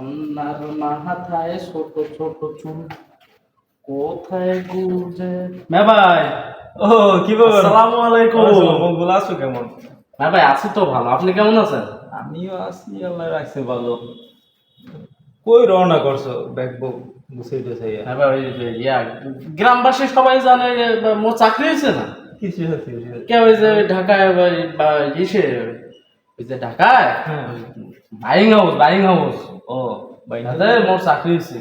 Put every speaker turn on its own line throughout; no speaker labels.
কন্যার মাথায় ছোট ছোট চুল কোথায় গুজে ভাই।
ও কি বল?
আসসালামু আলাইকুম।
মকবুল আছো কেমন?
ভাই আছি তো ভালো, আপনি কেমন আছেন?
আমিও আছি, আল্লাহ রাখছে ভালো। কই রওনা করছো ব্যাগ বউ গুছাইতে চাইয়া?
ভাই ওই যে গ্রামবাসী সবাই জানে যে মোর চাকরি হয়েছে না।
কিছু হচ্ছে
কে ওই যে ওই ঢাকায় ওই ইসে ওই যে ঢাকায়
হ্যাঁ।
বাইং হাউস
ও বাইনা
মোর চাকরি হয়েছে।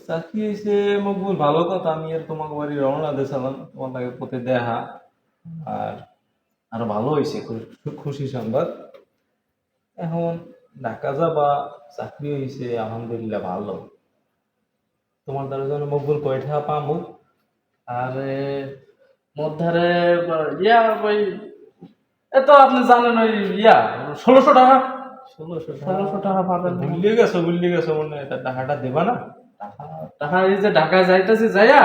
চাকরি হয়েছে মকবুল, ভালো কথা। আমি আর তোমাকে বাড়ি রওনা দিয়েছিলাম, তোমার লাগে পথে দেখা। আর আরো ভালো হয়েছে, খুশি সংবাদ। এখন ঢাকা যাবা, চাকরি হয়েছে, আলহামদুলিল্লাহ ভালো। তোমার দ্বারা যেন মকবুল কয়টা পামু?
আরে মধ্যারে ইয়া ওই এতো আপনি জানেন ওই 1600 টাকা। 1600 টাকা পাবেন।
ভুলিয়ে গেছো মনে হয়। তা টাকাটা দেবা না?
টাকা এই যে ঢাকায় যাইতেছি যাইয়া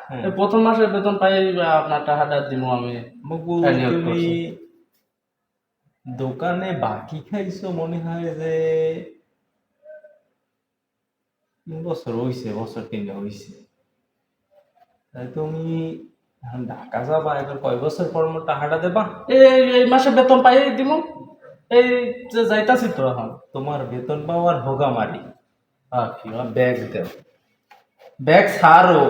হ্যাঁ।
এই প্রথম মাসের বেতন পাই আপনার টাকাটা দিব আমি।
মকবুল,
নিয়োগ
তুমি
করছি।
দোকানে বাকি খাইছো মনে হয় যে 3 বছর হইছে, বছর 3 হইছে। তাই তুমি এখন ঢাকা যাবা, এবার কয় বছর পর মোর টাকাটা দেবা?
এই মাসে বেতন পাই দিব। এই যে যাইতাছি তো এখন।
তোমার বেতন পাওয়ার হোগা মারি।
কি হয়?
ব্যাগ দেও, ব্যাগ ছাড়ো,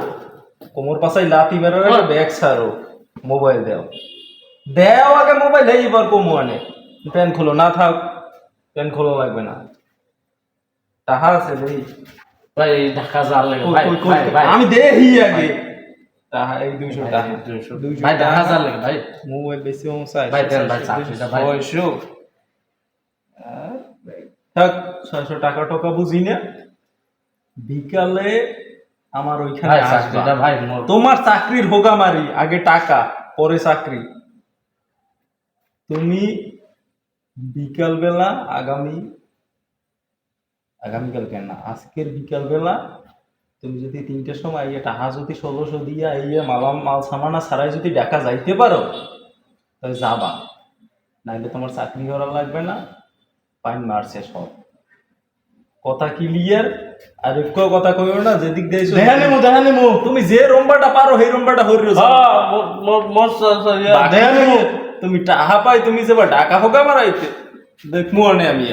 কোমর পাশাই লাথি মেরে ব্যাগ ছাড়ো, মোবাইল দেও। দেও আগে মোবাইল, এইবার কমু আনে। প্যান খোলো না, থাক প্যান খোলো, লাগবে না। টাকা আছে দেই।
ভাই ঢাকা যাওয়ার লাগে ভাই ভাই ভাই
আমি দেহি আগে টাকা, এই 200 টাকা,
200
200
ভাই ঢাকা
টাকা।
যাওয়ার লাগে ভাই।
মোবাইল বেশি অংশায়
ভাই দেন ভাই চাকরিটা ভাই।
600। থাক, 600 টাকা টাকা বুঝি না। বিকালে আমার ওইখানে
ভাই
আসবা।
চাকরিটা ভাই
তোমার চাকরির হোগা মারি, আগে টাকা পরে চাকরি। তুমি বিকাল বেলা আগামীকাল কেন না, আজকের বিকাল বেলা তুমি যদি 3টার সময় এই টাকা যদি 1600 দিয়া এই মাল সামানা ছাড়াই যদি ঢাকা যাইতে পারো, তাহলে যাবা। নাইলে তোমার চাকরি করা লাগবে না, ফাইন মারছে সব। কথা ক্লিয়ার? আর একটু কথা কইও না, যেদিক দিয়েছো
দেখা নেবো
তুমি যে রম্বাটা পারো সেই রম্বাটা হইরো।
দেখা নেবো।
তুমি টাহা পাই, তুমি যাবা ঢাকা হোগা মারাইতে, দেখমু আনে আমি।